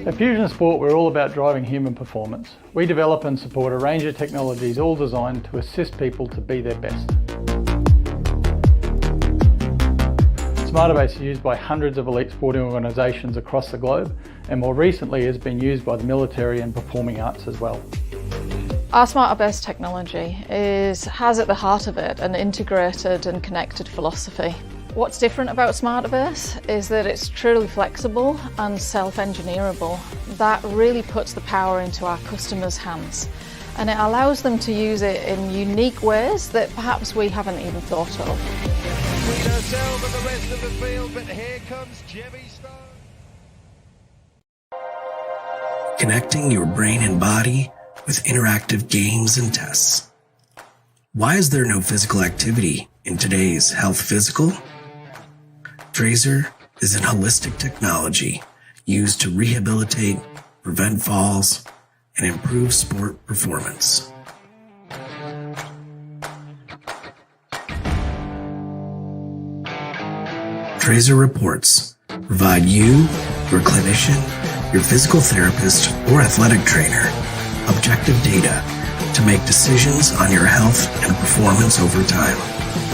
At Fusion Sport, we're all about driving human performance. We develop and support a range of technologies all designed to assist people to be their best. Smarterbase is used by hundreds of elite sporting organisations across the globe, and more recently has been used by the military and performing arts as well. Our Smarterbase technology has at the heart of it an integrated and connected philosophy. What's different about Smarterbase is that it's truly flexible and self-engineerable. That really puts the power into our customers' hands, and it allows them to use it in unique ways that perhaps we haven't even thought of. Between ourselves and the rest of the field, but here comes Jemmy Stone. Connecting your brain and body with interactive games and tests. Why is there no physical activity in today's health physical? Trazer is an holistic technology used to rehabilitate, prevent falls, and improve sport performance. Trazer reports provide you, your clinician, your physical therapist, or athletic trainer objective data to make decisions on your health and performance over time.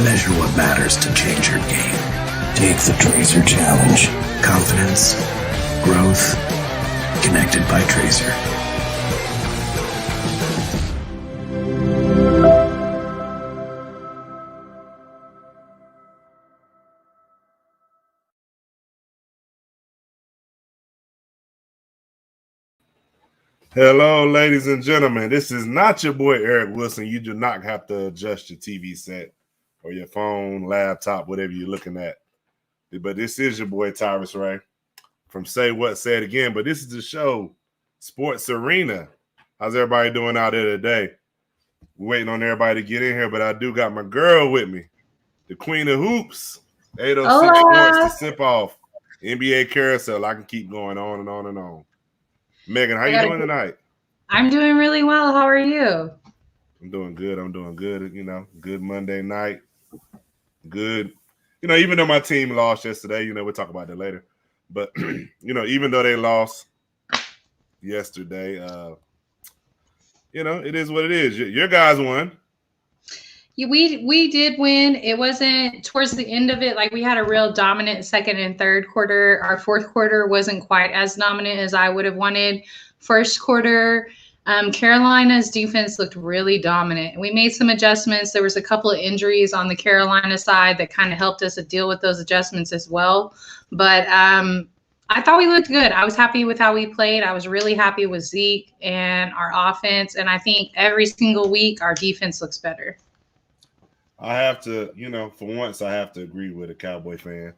Measure what matters to change your game. Take the Trazer Challenge. Confidence, growth, connected by Trazer. Hello, ladies and gentlemen. This is not your boy Eric Wilson. You do not have to adjust your TV set or your phone, laptop, whatever you're looking at. But this is your boy Tyrus Ray from Say What, Say It Again. But this is the show, Sports Arena. How's everybody doing out there today? We're waiting on everybody to get in here, but I do got my girl with me, the Queen of Hoops, 806 Sports to Sip Off, NBA Carousel. I can keep going on and on and on. Megan, how you doing tonight? I'm doing really well. How are you? I'm doing good. You know, good Monday night. Good. You know, even though my team lost yesterday, you know, we'll talk about that later. But, you know, even though they lost yesterday, you know, it is what it is. Your guys won. Yeah, we did win. It wasn't towards the end of it. Like, we had a real dominant second and third quarter. Our fourth quarter wasn't quite as dominant as I would have wanted. First quarter, Carolina's defense looked really dominant. We made some adjustments. There was a couple of injuries on the Carolina side that kind of helped us to deal with those adjustments as well. But I thought we looked good. I was happy with how we played. I was really happy with Zeke and our offense. And I think every single week our defense looks better. I have to, you know, for once, I have to agree with a Cowboy fan.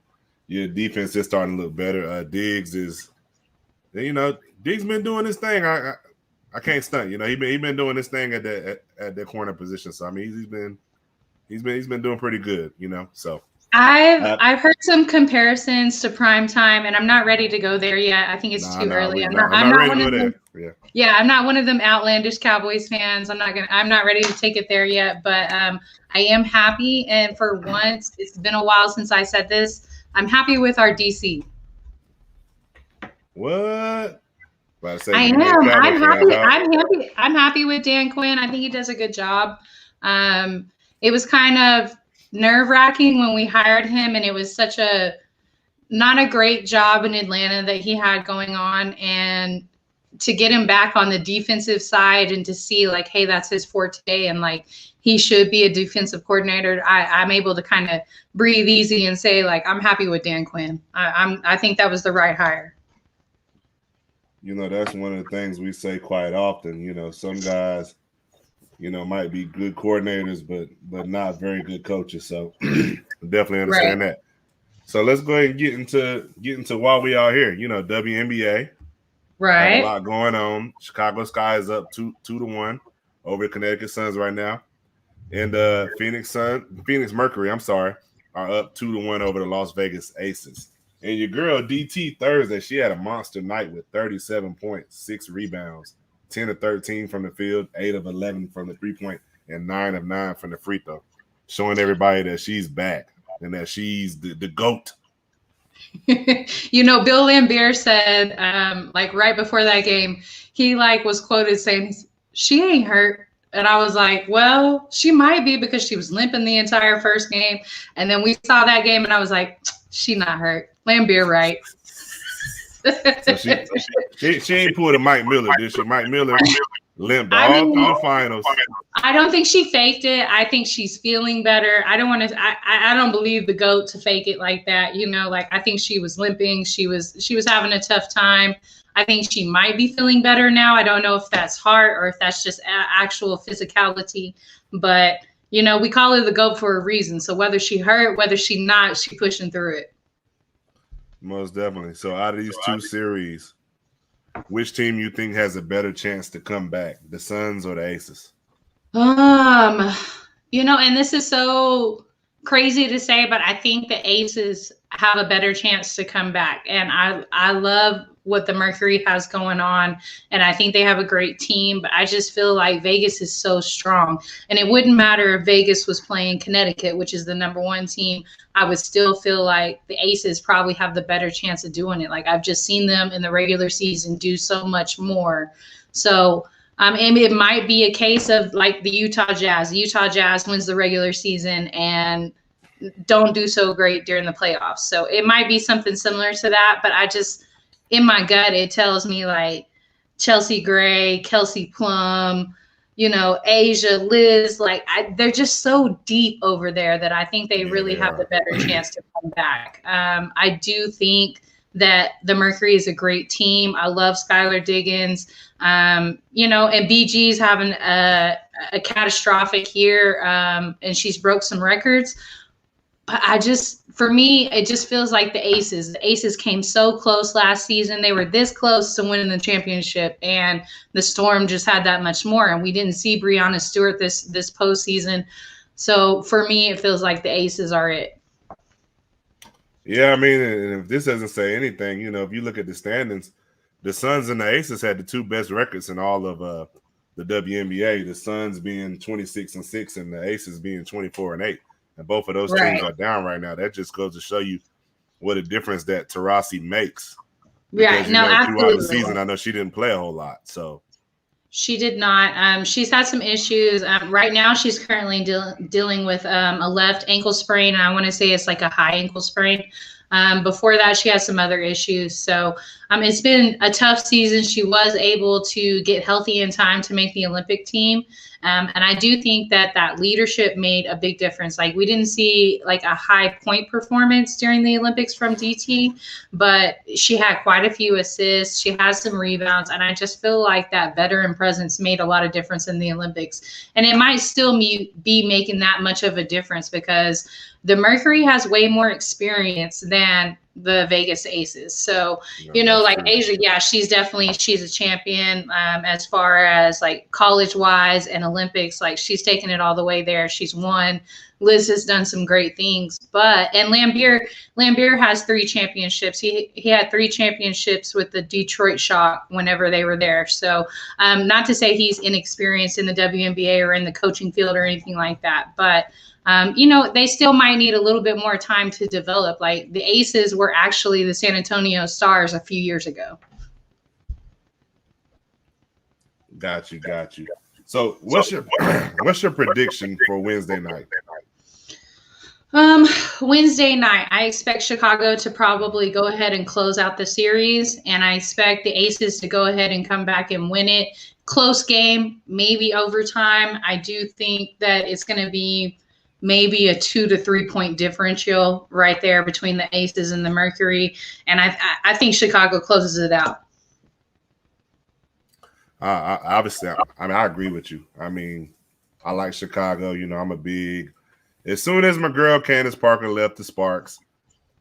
Your defense is starting to look better. Diggs is, you know, Diggs been doing his thing. I can't stunt. You know, he been doing his thing at the corner position. So I mean, he's been doing pretty good. You know, so I've heard some comparisons to prime time, and I'm not ready to go there yet. I think it's too early. I'm not ready to go there. Yeah, I'm not one of them outlandish Cowboys fans. I'm not ready to take it there yet, but I am happy. And for once, it's been a while since I said this. I'm happy with our DC. What? I am. I'm happy. I'm happy with Dan Quinn. I think he does a good job. It was kind of nerve-wracking when we hired him, and it was such not a great job in Atlanta that he had going on, and to get him back on the defensive side and to see like, hey, that's his forte, and like he should be a defensive coordinator. I'm able to kind of breathe easy and say like, I'm happy with Dan Quinn. I think that was the right hire. You know, that's one of the things we say quite often. You know, some guys, you know, might be good coordinators, but not very good coaches. So definitely understand that. So let's go ahead and get into why we are here. You know, WNBA. Right. Have a lot going on. Chicago Sky is up 2-1 over the Connecticut Suns right now. And Phoenix Mercury, are up 2-1 over the Las Vegas Aces. And your girl DT Thursday, she had a monster night with 37 points, 6 rebounds, 10 of 13 from the field, 8 of 11 from the 3-point, and 9 of 9 from the free throw, showing everybody that she's back and that she's the GOAT. You know, Bill Laimbeer said, like right before that game, he like was quoted saying, "She ain't hurt." And I was like, well, she might be because she was limping the entire first game. And then we saw that game and I was like, she not hurt. Laimbeer right. So she ain't pulled a Mike Miller, did she? Mike Miller limped all through the finals. I don't think she faked it. I think she's feeling better. I don't believe the GOAT to fake it like that. You know, like I think she was limping. She was having a tough time. I think she might be feeling better now. I don't know if that's heart or if that's just actual physicality. But, you know, we call her the GOAT for a reason. So whether she hurt, whether she not, she pushing through it. Most definitely. So out of these two series, which team you think has a better chance to come back, the Suns or the Aces? You know, and this is so crazy to say, but I think the Aces have a better chance to come back. And I love what the Mercury has going on. And I think they have a great team, but I just feel like Vegas is so strong. And it wouldn't matter if Vegas was playing Connecticut, which is the #1 team. I would still feel like the Aces probably have the better chance of doing it. Like I've just seen them in the regular season do so much more. So, and it might be a case of like the Utah Jazz. The Utah Jazz wins the regular season and don't do so great during the playoffs. So it might be something similar to that, but I just, in my gut, it tells me like Chelsea Gray, Kelsey Plum, you know, Asia, Liz, like they're just so deep over there that I think they really have the better chance to come back. I do think that the Mercury is a great team. I love Skylar Diggins, you know, and BG's having a catastrophic year, and she's broke some records. But for me, it just feels like the Aces came so close last season. They were this close to winning the championship, and the Storm just had that much more. And we didn't see Breanna Stewart this postseason. So for me, it feels like the Aces are it. Yeah, I mean, and if this doesn't say anything, you know, if you look at the standings, the Suns and the Aces had the two best records in all of the WNBA. The Suns being 26-6, and the Aces being 24-8. And both of those teams are down right now. That just goes to show you what a difference that Taurasi makes. Because, absolutely. Throughout the season, I know she didn't play a whole lot. So she did not. She's had some issues. Right now, she's currently dealing with a left ankle sprain. And I want to say it's like a high ankle sprain. Before that, she has some other issues. So it's been a tough season. She was able to get healthy in time to make the Olympic team. And I do think that leadership made a big difference. Like we didn't see like a high point performance during the Olympics from DT, but she had quite a few assists. She has some rebounds. And I just feel like that veteran presence made a lot of difference in the Olympics. And it might still be making that much of a difference because the Mercury has way more experience than the Vegas Aces. So, you know, like Asia, she's a champion as far as like college wise and Olympics. Like she's taken it all the way there. She's won. Liz has done some great things, and Laimbeer has 3 championships. He had 3 championships with the Detroit Shock whenever they were there. So not to say he's inexperienced in the WNBA or in the coaching field or anything like that, but you know, they still might need a little bit more time to develop. Like the Aces were actually the San Antonio Stars a few years ago. Got you. So what's your prediction for Wednesday night? Wednesday night, I expect Chicago to probably go ahead and close out the series, and I expect the Aces to go ahead and come back and win it. Close game, maybe overtime. I do think that it's going to be maybe a 2 to 3 point differential right there between the Aces and the Mercury. And I think Chicago closes it out. Obviously, I agree with you. I mean, I like Chicago. You know, as soon as my girl Candace Parker left the Sparks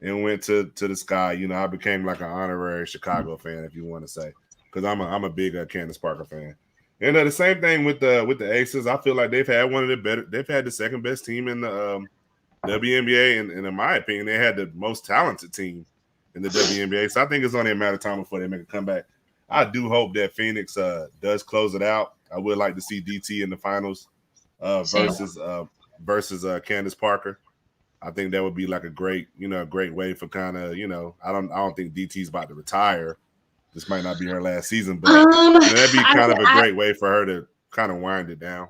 and went to the Sky, you know, I became like an honorary Chicago fan, if you want to say, because I'm a big Candace Parker fan. And the same thing with the Aces. I feel like they've had they've had the second best team in the WNBA, and in my opinion, they had the most talented team in the WNBA. So I think it's only a matter of time before they make a comeback. I do hope that Phoenix does close it out. I would like to see DT in the finals versus Candace Parker. I think that would be like a great way for kind of, I don't think DT's about to retire. This might not be her last season, but that'd be kind of a great way for her to kind of wind it down.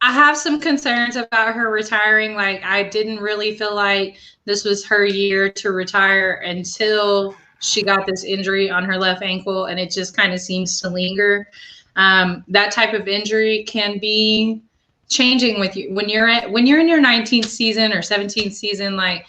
I have some concerns about her retiring. Like, I didn't really feel like this was her year to retire until she got this injury on her left ankle, and it just kind of seems to linger. That type of injury can be changing with you when you're in your 19th season or 17th season. Like,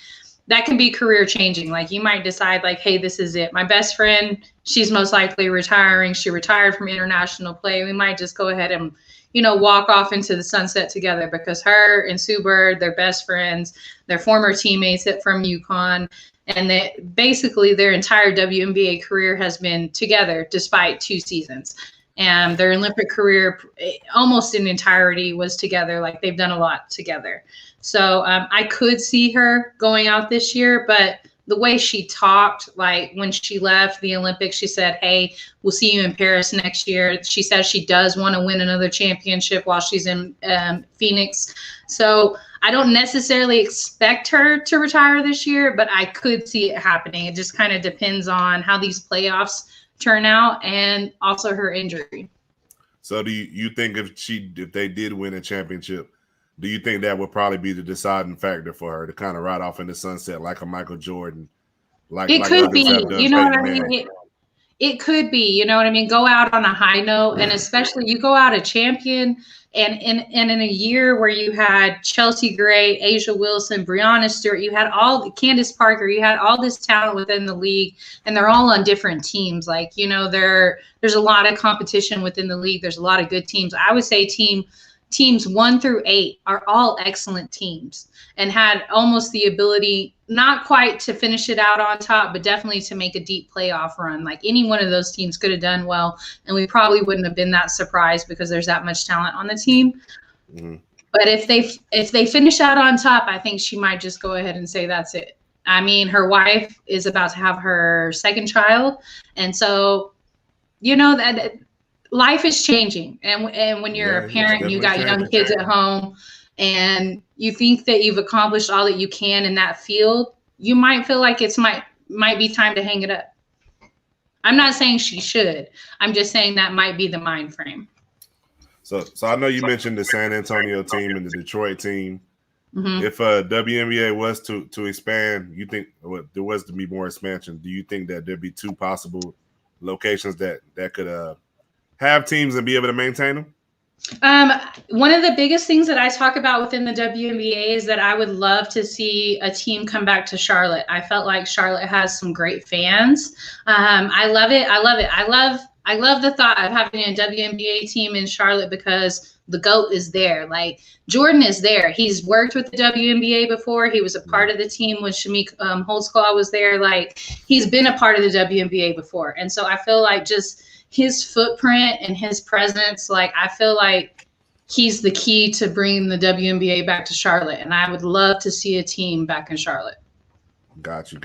that can be career changing. Like, you might decide, like, hey, this is it. My best friend, she's most likely retiring. She retired from international play. We might just go ahead and walk off into the sunset together, because her and Sue Bird, they're best friends. They're former teammates from UConn, and basically their entire WNBA career has been together despite 2 seasons. And their Olympic career almost in entirety was together. Like, they've done a lot together. So I could see her going out this year, but the way she talked, like when she left the Olympics, she said, hey, we'll see you in Paris next year. She says she does want to win another championship while she's in Phoenix. So I don't necessarily expect her to retire this year, but I could see it happening. It just kind of depends on how these playoffs turn out and also her injury. So do you think if they did win a championship, do you think that would probably be the deciding factor for her to kind of ride off in the sunset like a Michael Jordan? It could be, you know what I mean? It could be, you know what I mean? Go out on a high note, and especially you go out a champion, and in a year where you had Chelsea Gray, Asia Wilson, Breonna Stewart, you had Candace Parker, you had all this talent within the league, and they're all on different teams. Like, there's a lot of competition within the league. There's a lot of good teams. I would say teams 1 through 8 are all excellent teams and had almost the ability, not quite to finish it out on top, but definitely to make a deep playoff run. Like, any one of those teams could have done well, and we probably wouldn't have been that surprised because there's that much talent on the team. Mm-hmm. But if they finish out on top, I think she might just go ahead and say that's it. I mean, her wife is about to have her 2nd child, and so that life is changing, and when you're a parent, you got young kids at home, and you think that you've accomplished all that you can in that field, you might feel like it's might be time to hang it up. I'm not saying she should. I'm just saying that might be the mind frame. So I know you mentioned the San Antonio team and the Detroit team. Mm-hmm. If WNBA was to expand, you think there was to be more expansion? Do you think that there'd be 2 possible locations that could have teams and be able to maintain them? One of the biggest things that I talk about within the WNBA is that I would love to see a team come back to Charlotte. I felt like Charlotte has some great fans. I love it. I love the thought of having a WNBA team in Charlotte because the GOAT is there. Like, Jordan is there. He's worked with the WNBA before. He was a part of the team when Shamik Holdsclaw was there. Like, he's been a part of the WNBA before. And so I feel like just his footprint and his presence, like, I feel like he's the key to bringing the WNBA back to Charlotte. And I would love to see a team back in Charlotte. Got you.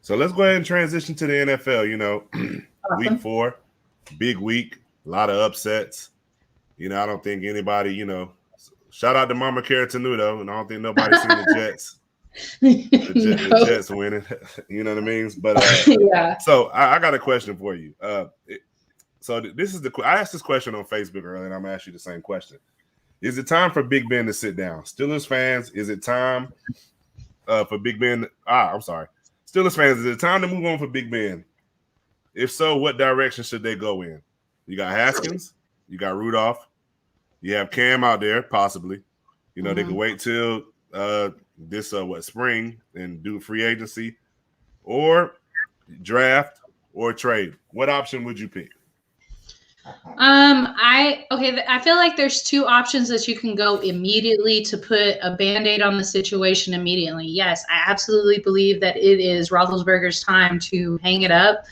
So let's go ahead and transition to the NFL. Awesome. Week 4, big week, a lot of upsets. I don't think anybody, shout out to Mama Cara Tenuto, and I don't think nobody's seen the Jets. The Jets winning. You know what I mean? But yeah. So I got a question for you. So this is I asked this question on Facebook earlier, and I'm gonna ask you the same question. Is it time for Big Ben to sit down? Steelers fans, is it time for Big Ben? I'm sorry. Steelers fans, is it time to move on for Big Ben? If so, what direction should they go in? You got Haskins, you got Rudolph, you have Cam out there, possibly. They can wait till this spring and do free agency, or draft, or trade. What option would you pick? I feel like there's 2 options that you can go immediately to put a Band-Aid on the situation immediately. Yes, I absolutely believe that it is Roethlisberger's time to hang it up.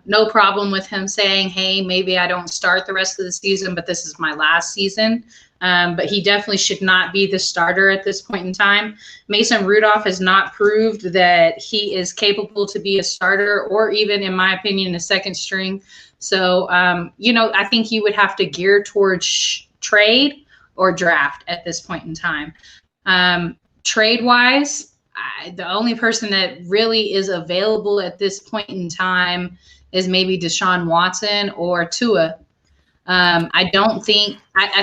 No problem with him saying, hey, maybe I don't start the rest of the season, but this is my last season. But he definitely should not be the starter at this point in time. Mason Rudolph has not proved that he is capable to be a starter or even, in my opinion, a 2nd string. So, I think he would have to gear towards trade or draft at this point in time. trade wise, the only person that really is available at this point in time is maybe Deshaun Watson or Tua. I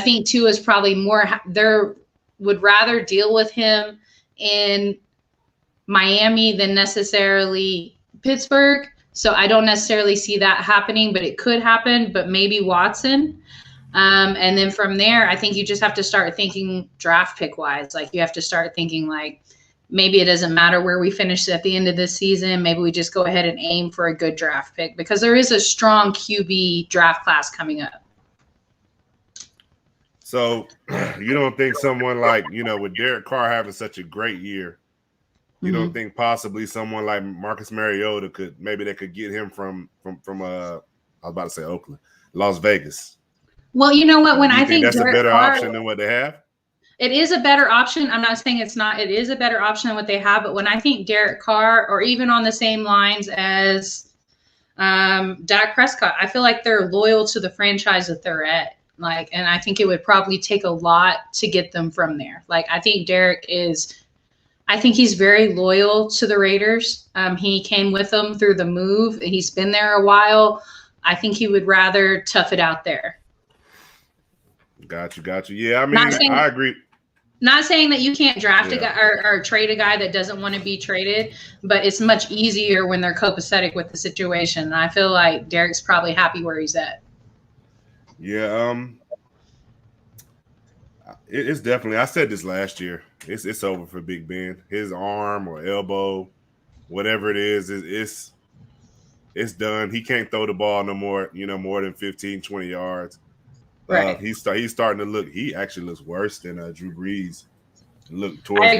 think Tua is probably more, would rather deal with him in Miami than necessarily Pittsburgh. So I don't necessarily see that happening, but it could happen, but maybe Watson. And then from there, I think you just have to start thinking draft pick wise. Like you have to start thinking like, maybe it doesn't matter where we finish at the end of this season. Maybe we just go ahead and aim for a good draft pick because there is a strong QB draft class coming up. So you don't think someone like, with Derek Carr having such a great year, you don't think possibly someone like Marcus Mariota they could get him from I was about to say Oakland, Las Vegas. Well, you know what? When I think that's Derek a better Carr, option than what they have. It is a better option. I'm not saying it's not. It is a better option than what they have. But when I think Derek Carr, or even on the same lines as Dak Prescott, I feel like they're loyal to the franchise that they're at. And I think it would probably take a lot to get them from there. I think I think he's very loyal to the Raiders. He came with them through the move. He's been there a while. I think he would rather tough it out there. Got you. Yeah, I mean, I agree. Not saying that you can't draft a guy or trade a guy that doesn't want to be traded, but it's much easier when they're copacetic with the situation. And I feel like Derek's probably happy where he's at. Yeah, it's definitely. I said this last year. It's over for Big Ben. His arm or elbow, whatever it is, it's done. He can't throw the ball no more. More than 15, 20 yards. Right. He's starting to look. He actually looks worse than Drew Brees. Look towards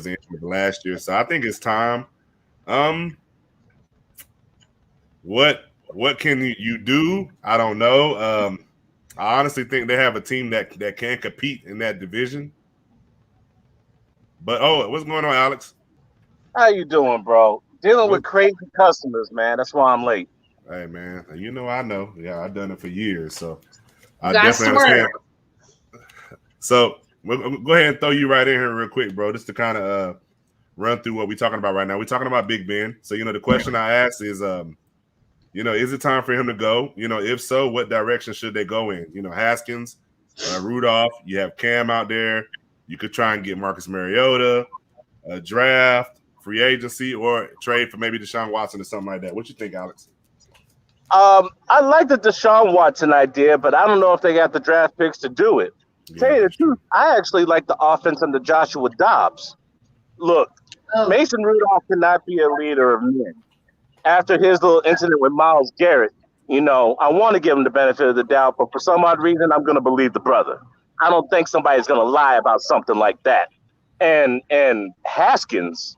the end of last year. So I think it's time. What can you do? I don't know. I honestly think they have a team that can compete in that division. But what's going on, Alex? How you doing, bro? Dealing with crazy customers, man. That's why I'm late. Hey, man. I know. Yeah, I've done it for years, so I That's definitely understand. So we'll go ahead and throw you right in here real quick, bro, just to kind of run through what we're talking about right now. We're talking about Big Ben. So, the question I asked is, is it time for him to go? If so, what direction should they go in? Haskins, Rudolph, you have Cam out there. You could try and get Marcus Mariota, a draft, free agency, or trade for maybe Deshaun Watson or something like that. What you think, Alex? I like the Deshaun Watson idea, but I don't know if they got the draft picks to do it. Yeah. Tell you the truth, I actually like the offense under Joshua Dobbs. Look, Mason Rudolph cannot be a leader of men. After his little incident with Myles Garrett, I want to give him the benefit of the doubt, but for some odd reason, I'm going to believe the brother. I don't think somebody's going to lie about something like that. And Haskins,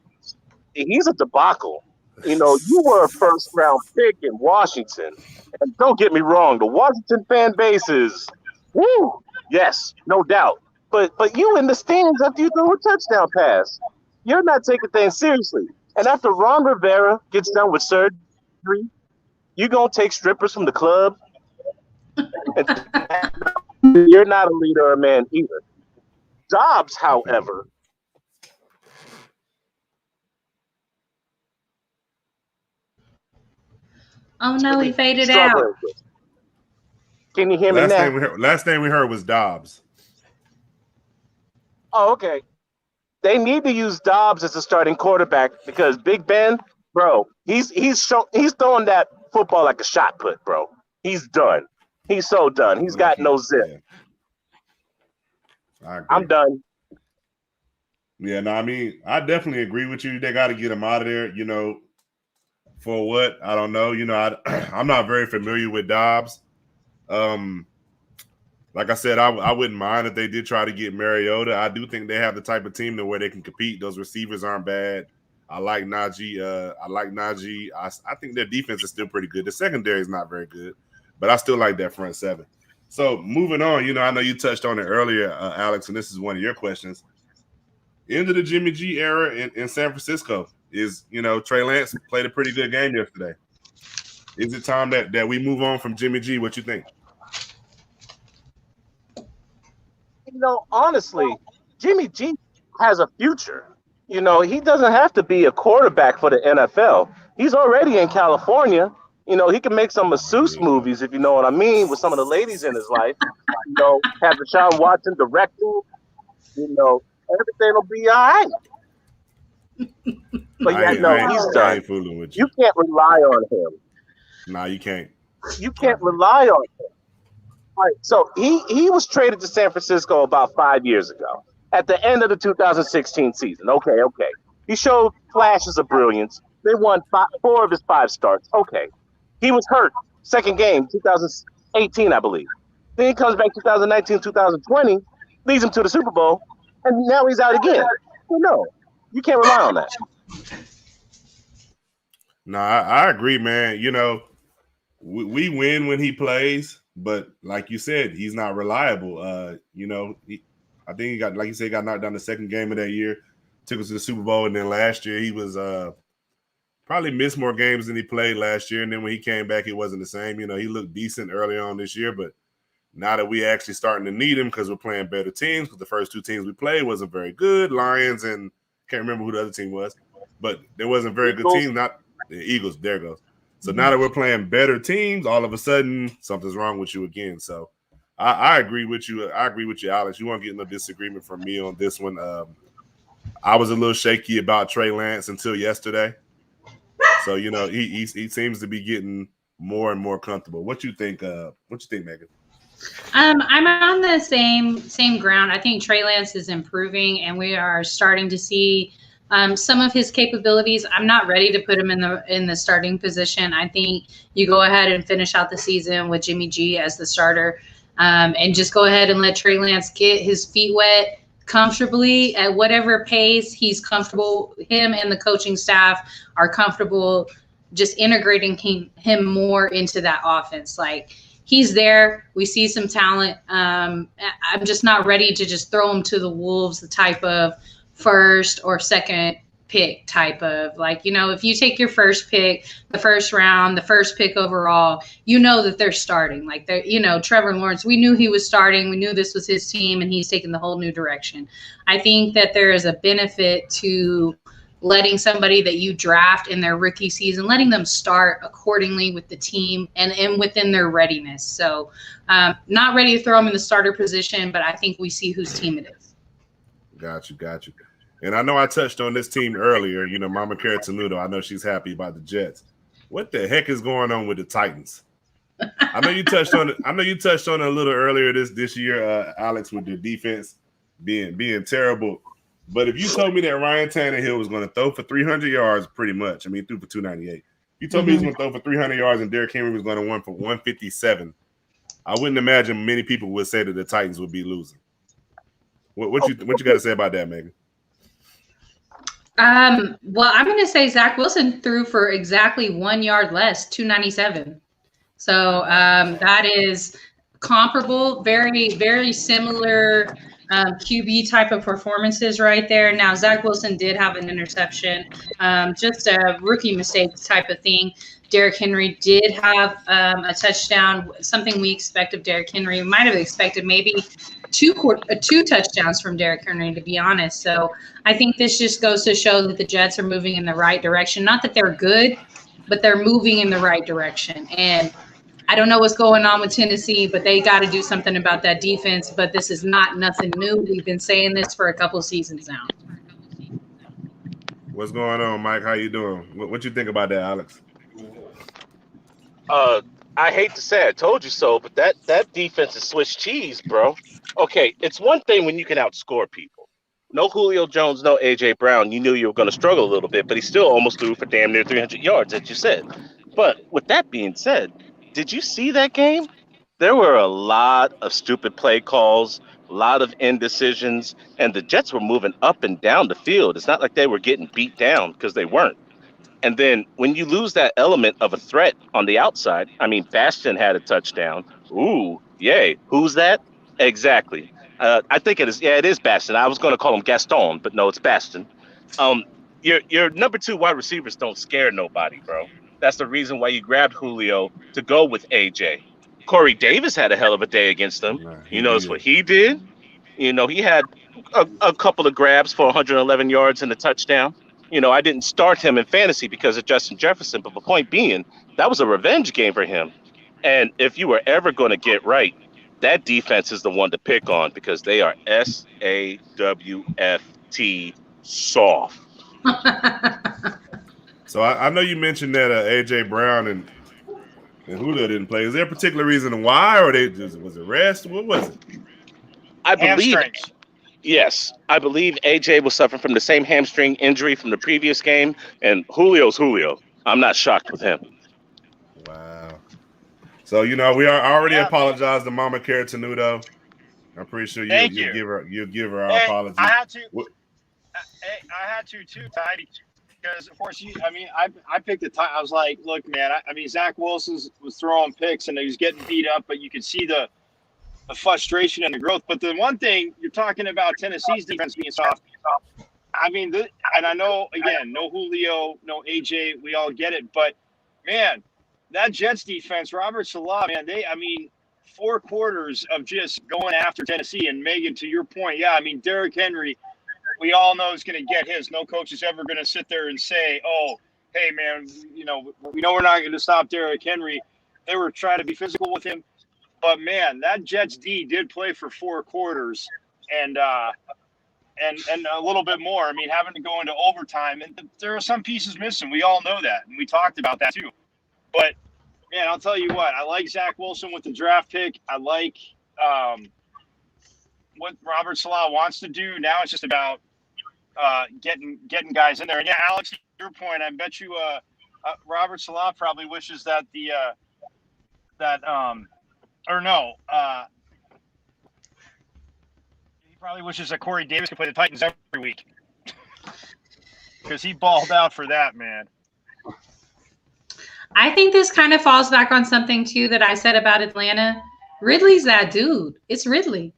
he's a debacle. You were a first-round pick in Washington. And don't get me wrong, the Washington fan base is, woo, yes, no doubt. But you in the stands after you threw a touchdown pass. You're not taking things seriously. And after Ron Rivera gets done with surgery, you going to take strippers from the club? You're not a leader or a man either. Dobbs, however, oh no, he faded out. Can you hear me now? Last thing we heard was Dobbs. Oh, okay. They need to use Dobbs as a starting quarterback because Big Ben, bro, he's throwing that football like a shot put, bro. He's done. He's so done. He's got no zip. Yeah. I'm done. Yeah, no, I mean, I definitely agree with you. They got to get him out of there, for what? I don't know. I'm not very familiar with Dobbs. Like I said, I wouldn't mind if they did try to get Mariota. I do think they have the type of team to where they can compete. Those receivers aren't bad. I like Najee. I think their defense is still pretty good. The secondary is not very good, but I still like that front seven. So moving on, I know you touched on it earlier, Alex, and this is one of your questions. End of the Jimmy G era in San Francisco is, Trey Lance played a pretty good game yesterday. Is it time that we move on from Jimmy G? What you think? Honestly, Jimmy G has a future. You know, he doesn't have to be a quarterback for the NFL. He's already in California. You know, he can make some masseuse movies, if you know what I mean, with some of the ladies in his life. You know, have Deshaun Watson directing. You know, everything will be all right. But yeah, no, he's done. I ain't fooling with you. You can't rely on him. Nah, you can't. You can't rely on him. All right, so he was traded to San Francisco about 5 years ago at the end of the 2016 season. Okay. He showed flashes of brilliance. They won 4 of his 5 starts. Okay. He was hurt second game, 2018, I believe. Then he comes back 2019, 2020, leads him to the Super Bowl, and now he's out again. Well, no, you can't rely on that. No, I agree, man. You know, we win when he plays, but like you said, he's not reliable. You know, I think he got, like you said, got knocked down the second game of that year, took us to the Super Bowl, and then last year he was probably missed more games than he played last year. And then when he came back, it wasn't the same. You know, he looked decent early on this year, but now that we actually starting to need him because we're playing better teams, because the first 2 teams we played wasn't very good, Lions and can't remember who the other team was, but there wasn't very good teams. Not the Eagles. There it goes. So now that we're playing better teams, all of a sudden something's wrong with you again. So I agree with you. I agree with you, Alex. You won't get no disagreement from me on this one. I was a little shaky about Trey Lance until yesterday. So, you know, he seems to be getting more and more comfortable. What you think? Megan? I'm on the same ground. I think Trey Lance is improving, and we are starting to see some of his capabilities. I'm not ready to put him in the starting position. I think you go ahead and finish out the season with Jimmy G as the starter, and just go ahead and let Trey Lance get his feet wet comfortably at whatever pace he's comfortable. Him and the coaching staff are comfortable just integrating him more into that offense. Like, he's there. We see some talent. I'm just not ready to just throw him to the wolves, the type of first or second pick type of, like, you know, if you take your first pick, the first round, the first pick overall, you know that they're starting. Like, they're, you know, Trevor Lawrence, we knew he was starting. We knew this was his team, and he's taking the whole new direction. I think that there is a benefit to letting somebody that you draft in their rookie season, letting them start accordingly with the team and within their readiness. So not ready to throw them in the starter position, but I think we see whose team it is. Got you. And I know I touched on this team earlier. You know, Mama Kara Tenuto, I know she's happy about the Jets. What the heck is going on with the Titans? I know you touched on it. I know you touched on it a little earlier this year, Alex, with their defense being terrible. But if you told me that Ryan Tannehill was going to throw for 300 yards, pretty much, I mean, he threw for 298. You told me he was going to throw for 300 yards and Derrick Henry was going to win for 157. I wouldn't imagine many people would say that the Titans would be losing. What you got to say about that, Megan? Well, I'm going to say Zach Wilson threw for exactly 1 yard less, 297. So that is comparable, very, very similar QB type of performances right there. Now, Zach Wilson did have an interception, just a rookie mistake type of thing. Derrick Henry did have a touchdown, something we expect of Derrick Henry. We might have expected maybe two touchdowns from Derrick Henry, to be honest. So I think this just goes to show that the Jets are moving in the right direction. Not that they're good, but they're moving in the right direction. And I don't know what's going on with Tennessee, but they got to do something about that defense. But this is nothing new. We've been saying this for a couple seasons now. What's going on, Mike? How you doing? What you think about that, Alex? I hate to say I told you so, but that defense is Swiss cheese, bro. Okay, it's one thing when you can outscore people. No Julio Jones, no A.J. Brown. You knew you were going to struggle a little bit, but he still almost threw for damn near 300 yards, as you said. But with that being said, did you see that game? There were a lot of stupid play calls, a lot of indecisions, and the Jets were moving up and down the field. It's not like they were getting beat down, because they weren't. And then when you lose that element of a threat on the outside, I mean, Bastion had a touchdown. Ooh, yay. Who's that? Exactly. I think it is. Yeah, it is Bastion. I was going to call him Gaston, but no, it's Bastion. Your number 2 wide receivers don't scare nobody, bro. That's the reason why you grabbed Julio to go with AJ. Corey Davis had a hell of a day against them. You notice what he did? You know, he had a couple of grabs for 111 yards and a touchdown. You know, I didn't start him in fantasy because of Justin Jefferson, but the point being, that was a revenge game for him. And if you were ever going to get right, that defense is the one to pick on because they are SAWFT soft. So I know you mentioned that A.J. Brown and Julio didn't play. Is there a particular reason why, or was it rest? What was it? I believe, Hamstrings. yes, I believe AJ was suffering from the same hamstring injury from the previous game, and Julio's Julio. I'm not shocked with him. Wow. So we already apologized to Mama Cara Tenuto. I'm pretty sure you'll give her our apology. I had to. I had to too, Ty, because of course I picked the time. I was like, look, man. I mean, Zach Wilson was throwing picks and he was getting beat up, but you could see the frustration and the growth. But the one thing you're talking about, Tennessee's defense being soft. I mean, and I know again, no Julio, no AJ. We all get it, but man, that Jets defense, Robert Saleh, man, 4 quarters of just going after Tennessee. And Megan, to your point, yeah, I mean, Derrick Henry, we all know is going to get his. No coach is ever going to sit there and say, oh, hey, man, we know we're not going to stop Derrick Henry. They were trying to be physical with him. But, man, that Jets D did play for 4 quarters and a little bit more. I mean, having to go into overtime. And there are some pieces missing. We all know that. And we talked about that too. But, man, I'll tell you what. I like Zach Wilson with the draft pick. I like what Robert Saleh wants to do. Now it's just about getting guys in there. And, yeah, Alex, to your point, I bet you Robert Saleh probably wishes that he probably wishes that Corey Davis could play the Titans every week because he balled out for that, man. I think this kind of falls back on something too that I said about Atlanta. Ridley's that dude. It's Ridley.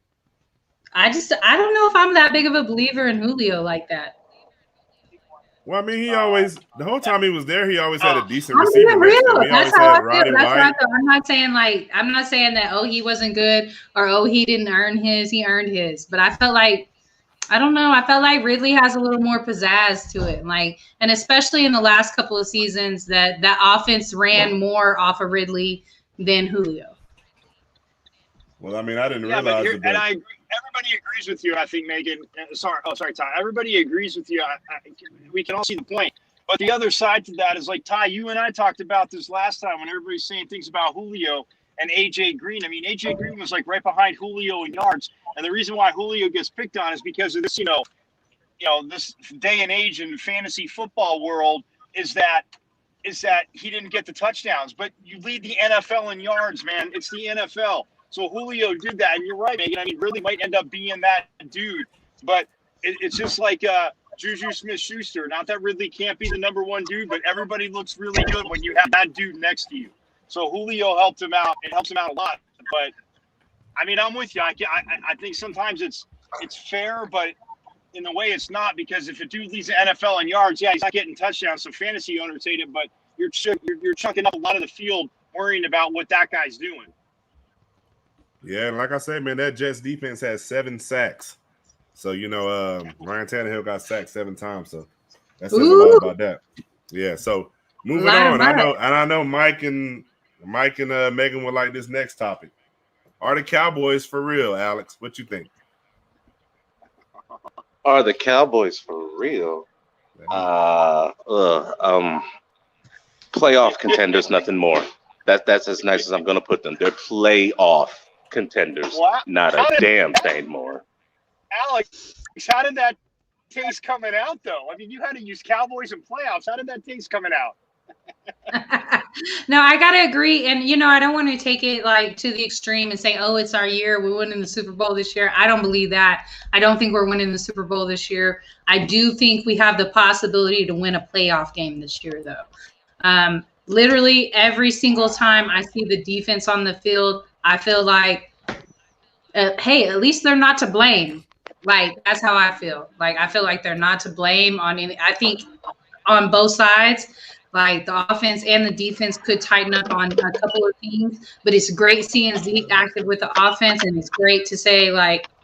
I don't know if I'm that big of a believer in Julio like that. Well, I mean, he always the whole time he was there, he always had a decent I'm receiver. being real. He That's always how I had feel. Roddy That's what I White. feel. I'm not saying that he wasn't good or he didn't earn his. He earned his. But I felt like Ridley has a little more pizzazz to it. And especially in the last couple of seasons that offense ran more off of Ridley than Julio. Well, I mean, I didn't realize it. And I agree. Everybody agrees with you, I think, Megan. Sorry, Ty. Everybody agrees with you. We can all see the point. But the other side to that is like, Ty, you and I talked about this last time when everybody's saying things about Julio and A.J. Green. I mean, A.J. Green was like right behind Julio in yards. And the reason why Julio gets picked on is because of this, this day and age in fantasy football world is that he didn't get the touchdowns. But you lead the NFL in yards, man. It's the NFL. So Julio did that, and you're right, Megan. I mean, really might end up being that dude. But it's just like Juju Smith-Schuster. Not that Ridley can't be the number one dude, but everybody looks really good when you have that dude next to you. So Julio helped him out. It helps him out a lot. But, I mean, I'm with you. I think sometimes it's fair, but in the way it's not, because if a dude leads the NFL in yards, yeah, he's not getting touchdowns, so fantasy owners hate it, but you're chucking up a lot of the field worrying about what that guy's doing. Yeah, and like I said, man, that Jets defense has 7 sacks. So, Ryan Tannehill got sacked 7 times. So that says a lot about that. Yeah, so moving on. I know Mike and Megan would like this next topic. Are the Cowboys for real, Alex? What you think? Are the Cowboys for real? Playoff contenders, nothing more. That's as nice as I'm going to put them. They're playoff contenders, not a damn thing more. Alex, how did that taste coming out, though? I mean, you had to use Cowboys in playoffs. How did that taste coming out? No, I got to agree. And, I don't want to take it to the extreme and say, oh, it's our year. We're winning the Super Bowl this year. I don't believe that. I don't think we're winning the Super Bowl this year. I do think we have the possibility to win a playoff game this year, though. Literally every single time I see the defense on the field, I feel like, hey, at least they're not to blame. That's how I feel. I feel like they're not to blame on any. I think on both sides, the offense and the defense could tighten up on a couple of things. But it's great seeing Zeke active with the offense, and it's great to say,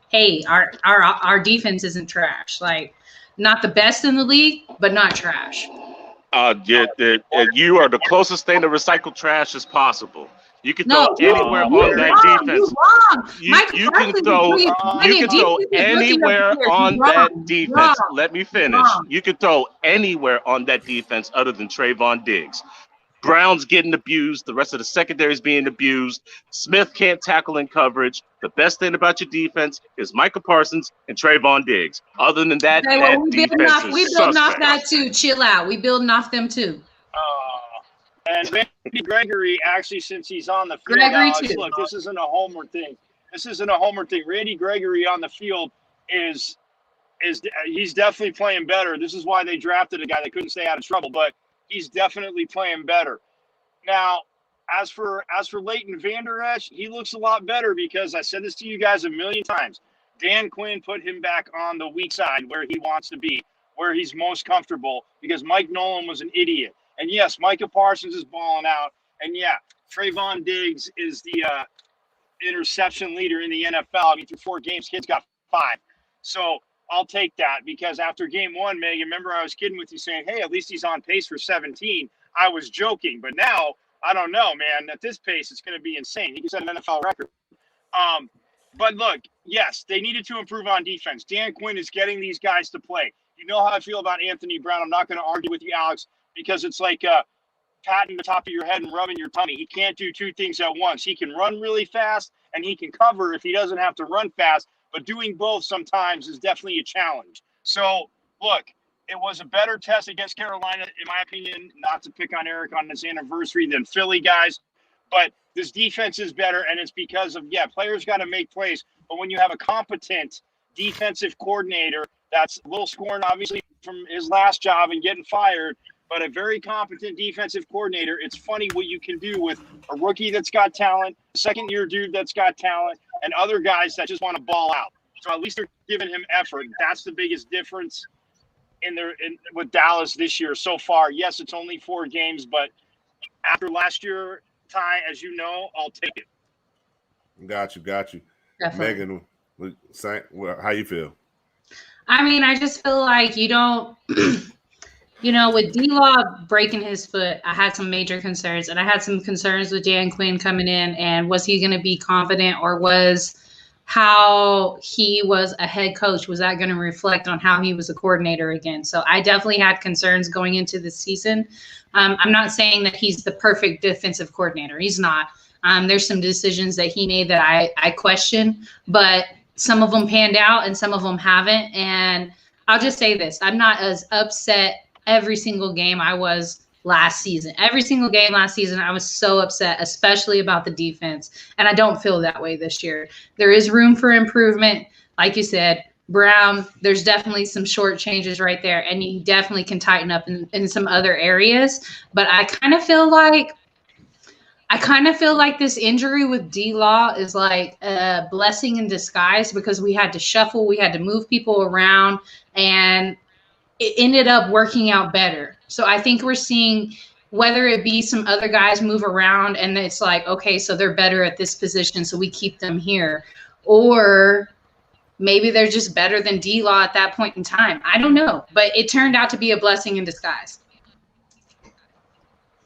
hey, our defense isn't trash. Like, not the best in the league, but not trash. You are the closest thing to recycled trash as possible. You can No, throw anywhere on that defense. You can throw anywhere on that defense. Let me finish. You can throw anywhere on that defense other than Trayvon Diggs. Brown's getting abused. The rest of the secondary is being abused. Smith can't tackle in coverage. The best thing about your defense is Micah Parsons and Trayvon Diggs. Other than that, we building off that too. Chill out. We building off them too. And Randy Gregory, actually, since he's on the field, Alex, look, this isn't a homer thing. Randy Gregory on the field is he's definitely playing better. This is why they drafted a guy that couldn't stay out of trouble, but he's definitely playing better. Now, as for Leighton Vander Esch, he looks a lot better because I said this to you guys a million times. Dan Quinn put him back on the weak side where he wants to be, where he's most comfortable, because Mike Nolan was an idiot. And yes, Micah Parsons is balling out. And yeah, Trayvon Diggs is the interception leader in the NFL. I mean, through 4 games, kid's got 5. So I'll take that, because after game 1, Megan, remember I was kidding with you saying, hey, at least he's on pace for 17. I was joking. But now, I don't know, man. At this pace, it's going to be insane. He could set an NFL record. But look, yes, they needed to improve on defense. Dan Quinn is getting these guys to play. You know how I feel about Anthony Brown. I'm not going to argue with you, Alex, because it's like patting the top of your head and rubbing your tummy. He can't do 2 things at once. He can run really fast, and he can cover if he doesn't have to run fast. But doing both sometimes is definitely a challenge. So, look, it was a better test against Carolina, in my opinion, not to pick on Eric on his anniversary, than Philly, guys. But this defense is better, and it's because of, players got to make plays. But when you have a competent defensive coordinator that's a little scorned, obviously, from his last job and getting fired, but a very competent defensive coordinator, it's funny what you can do with a rookie that's got talent, second-year dude that's got talent, and other guys that just want to ball out. So at least they're giving him effort. That's the biggest difference with Dallas this year so far. Yes, it's only 4 games, but after last year, Ty, as you know, I'll take it. Got you. Definitely. Megan, how you feel? I mean, I just feel like you don't – with D-Law breaking his foot, I had some major concerns. And I had some concerns with Dan Quinn coming in. And was he going to be confident, or was how he was a head coach, was that going to reflect on how he was a coordinator again? So I definitely had concerns going into this season. I'm not saying that he's the perfect defensive coordinator. He's not. There's some decisions that he made that I question, but some of them panned out and some of them haven't. And I'll just say this. I'm not as upset every single game I was last season. Every single game last season, I was so upset, especially about the defense. And I don't feel that way this year. There is room for improvement. Like you said, Brown, there's definitely some short changes right there. And you definitely can tighten up in some other areas. But I kind of feel like this injury with D-Law is like a blessing in disguise, because we had to shuffle, we had to move people around, and it ended up working out better. So I think we're seeing, whether it be some other guys move around and it's like, okay, so they're better at this position, so we keep them here. Or maybe they're just better than D-Law at that point in time. I don't know. But it turned out to be a blessing in disguise.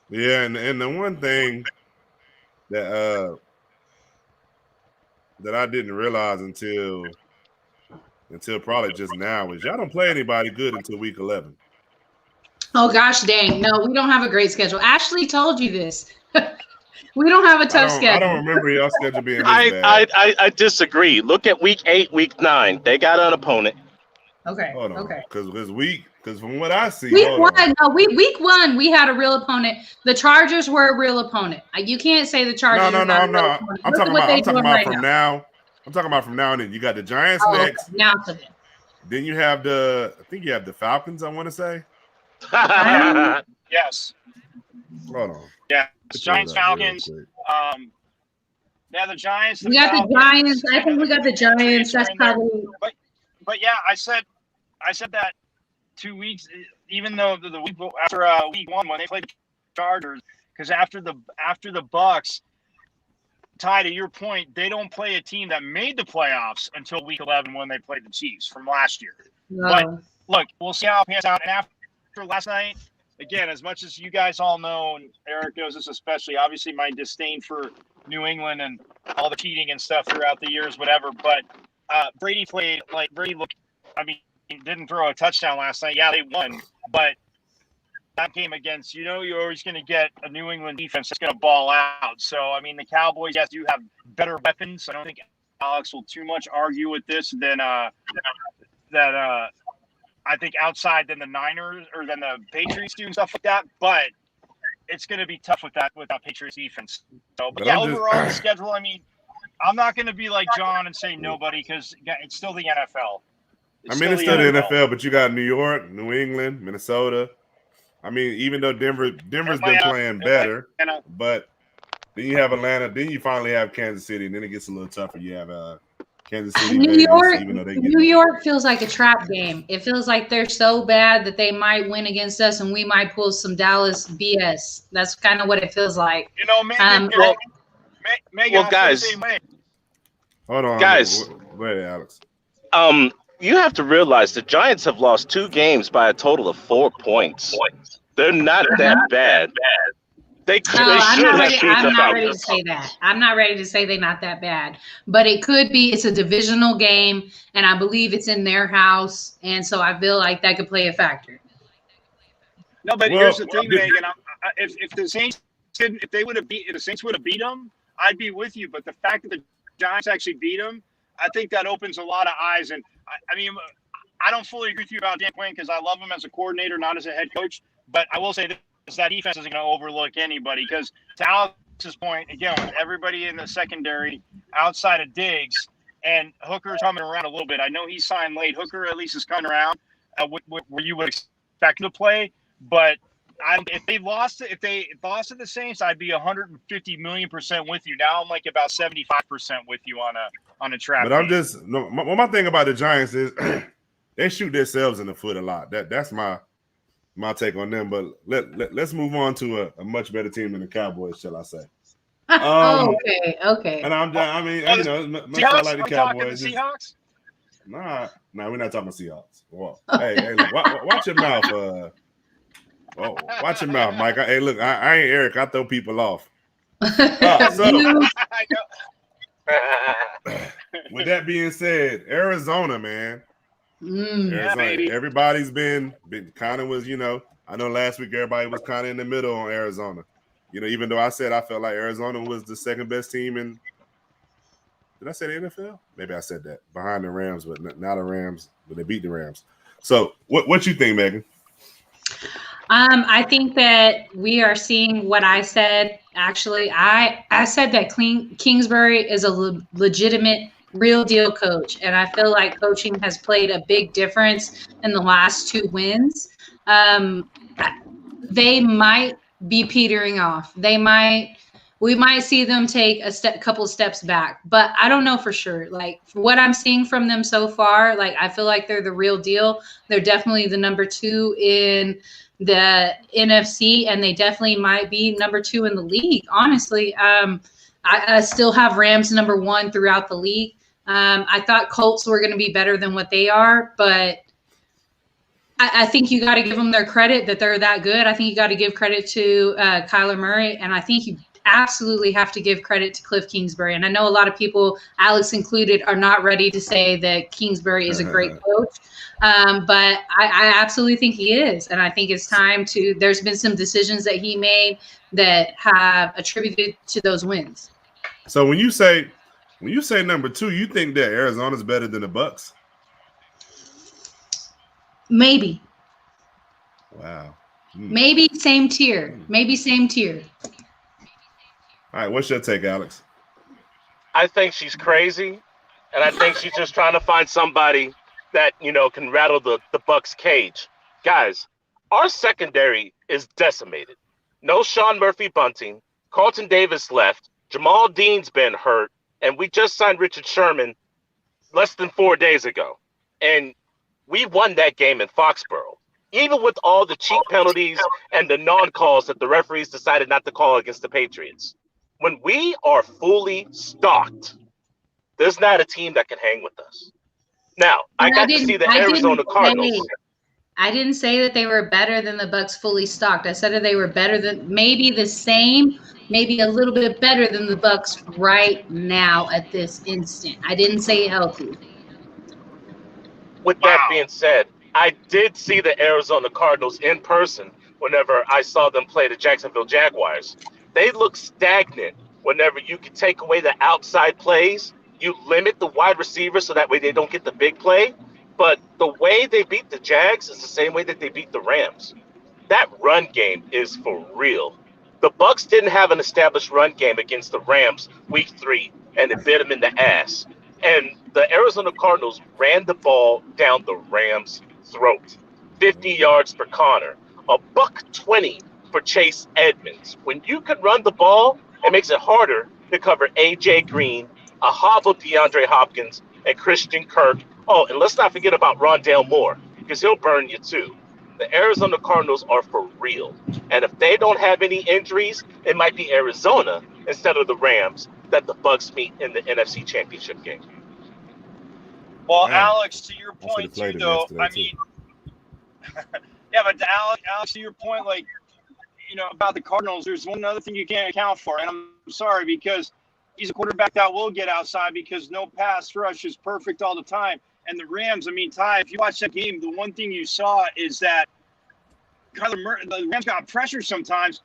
Yeah, and the one thing that I didn't realize until probably just now is y'all don't play anybody good until week 11. Oh gosh, dang! No, we don't have a great schedule. Ashley told you this. We don't have a tough schedule. I don't remember y'all schedule being this bad. I disagree. Look at week 8, week 9. They got an opponent. Okay. Hold on. Okay. Because from what I see, week 1 we had a real opponent. The Chargers were a real opponent. You can't say the Chargers. No, I'm not. I'm talking about from now. I'm talking about from now and then. You got the Giants next. Okay. Now to them. Then you have the Falcons, I want to say. Yes. Hold on. Yeah, Giants, Falcons. The Giants. We got the Giants. I think we got the Giants. That's probably. But yeah, I said that 2 weeks, even though the week after week 1 when they played the Chargers, because after the Bucks, Ty, to your point, they don't play a team that made the playoffs until week 11 when they played the Chiefs from last year. No. But look, we'll see how it pans out. And after last night, again, as much as you guys all know, and Eric knows this especially, obviously my disdain for New England and all the cheating and stuff throughout the years, whatever. But Brady looked, I mean, he didn't throw a touchdown last night. Yeah, they won, but that game against, you're always going to get a New England defense that's going to ball out. So, I mean, the Cowboys, yes, do have better weapons. I don't think Alex will too much argue with this than I think outside than the Niners or than the Patriots do and stuff like that. But it's going to be tough with that Patriots defense. So, but yeah, overall, the schedule, I mean, I'm not going to be like John and say nobody because it's still the NFL. It's still the NFL, but you got New York, New England, Minnesota. I mean, even though Denver's been playing better, but then you have Atlanta, then you finally have Kansas City, and then it gets a little tougher. You have Kansas City, New Vegas, York. even though New York feels like a trap game. It feels like they're so bad that they might win against us, and we might pull some Dallas BS. That's kind of what it feels like. Megan, well, guys, hold on, guys. Wait, Alex. You have to realize the Giants have lost 2 games by a total of 4 points. They're not that bad. I'm not ready to say that. I'm not ready to say they're not that bad. But it could be. It's a divisional game, and I believe it's in their house, and so I feel like that could play a factor. No, but here's the thing, Megan. If the Saints if the Saints would have beat them, I'd be with you. But the fact that the Giants actually beat them, I think that opens a lot of eyes. And I mean, I don't fully agree with you about Dan Quinn because I love him as a coordinator, not as a head coach. But I will say this, that defense isn't going to overlook anybody because to Alex's point, again, with everybody in the secondary outside of Diggs and Hooker's coming around a little bit. I know he signed late. Hooker at least is coming around where you would expect him to play. But if they lost to the Saints, I'd be 150 million% with you. Now I'm like about 75% with you on a trap. But I'm just my thing about the Giants is they shoot themselves in the foot a lot. That's my take on them. But let's move on to a much better team than the Cowboys, shall I say? Okay. And I mean, you know, much like the Cowboys. The Seahawks? Nah, we're not talking Seahawks. Well, hey, look, watch your mouth. Watch your mouth, Mike. Hey, look, I ain't Eric. I throw people off. With that being said, Arizona, man. Arizona, everybody's been kind of was, you know, I know last week everybody was kind of in the middle on Arizona. You know, even though I said I felt like Arizona was the second best team in. Did I say the NFL? Maybe I said that behind the Rams, but not the Rams, but they beat the Rams. So, what you think, Megan? I think that we are seeing what I said. Actually, I said that Kingsbury is a legitimate, real deal coach, and I feel like coaching has played a big difference in the last 2 wins. They might be petering off. We might see them take couple steps back, but I don't know for sure. Like what I'm seeing from them so far, like I feel like they're the real deal. They're definitely the number 2 in the NFC, and they definitely might be number 2 in the league. Honestly, I still have Rams number 1 throughout the league. I thought Colts were going to be better than what they are, but I think you got to give them their credit that they're that good. I think you got to give credit to Kyler Murray, and I think you absolutely have to give credit to Cliff Kingsbury. And I know a lot of people, Alex included, are not ready to say that Kingsbury is a great coach. But I absolutely think he is. And I think it's time there's been some decisions that he made that have attributed to those wins. So when you say number 2, you think that Arizona's better than the Bucs? Maybe. Wow. Maybe same tier. All right, what's your take, Alex? I think she's crazy, and I think she's just trying to find somebody that, you know, can rattle the Bucs cage. Guys, our secondary is decimated. No Sean Murphy-Bunting. Carlton Davis left. Jamal Dean's been hurt. And we just signed Richard Sherman less than 4 days ago. And we won that game in Foxborough. Even with all the cheap penalties and the non-calls that the referees decided not to call against the Patriots. when we are fully stocked, there's not a team that can hang with us. Now, I got to see the Arizona Cardinals. I didn't say that they were better than the Bucks fully stocked. I said that they were better than, maybe the same, maybe a little bit better than the Bucks right now at this instant. I didn't say healthy. With that being said, I did see the Arizona Cardinals in person whenever I saw them play the Jacksonville Jaguars. They look stagnant whenever you can take away the outside plays. You limit the wide receivers so that way they don't get the big play. But the way they beat the Jags is the same way that they beat the Rams. That run game is for real. The Bucks didn't have an established run game against the Rams week 3, and it bit them in the ass. And the Arizona Cardinals ran the ball down the Rams' throat. 50 yards for Connor, $120 for Chase Edmonds. When you can run the ball, it makes it harder to cover A.J. Green, a hobbled DeAndre Hopkins, and Christian Kirk. Oh, and let's not forget about Rondale Moore, because he'll burn you too. The Arizona Cardinals are for real. And if they don't have any injuries, it might be Arizona instead of the Rams that the Bucks meet in the NFC Championship game. Well, Man, Alex, to your point too, though, I mean, yeah, but Alex, to your point, like, you know, about the Cardinals, there's one other thing you can't account for, and I'm sorry, because he's a quarterback that will get outside because no pass rush is perfect all the time. And the Rams, I mean, Ty, if you watch that game, the one thing you saw is that the Rams got pressure sometimes,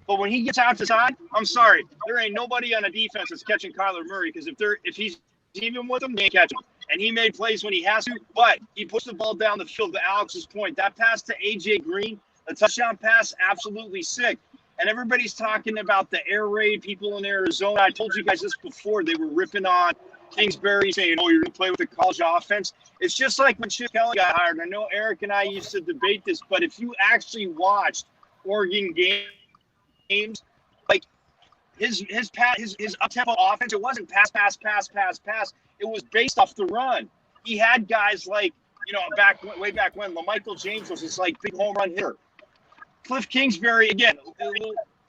but when he gets out to side, I'm sorry, there ain't nobody on a defense that's catching Kyler Murray, because if he's even with him, they ain't catch him. And he made plays when he has to, but he pushed the ball down the field. To Alex's point, that pass to A.J. Green, the touchdown pass, absolutely sick. And everybody's talking about the air raid people in Arizona. I told you guys this before. They were ripping on Kingsbury, saying, oh, you're going to play with the college offense. It's just like when Chip Kelly got hired. I know Eric and I used to debate this, but if you actually watched Oregon games, like his up-tempo offense, it wasn't pass. It was based off the run. He had guys like, you know, way back when, LaMichael James was this like big home run hitter. Cliff Kingsbury, again,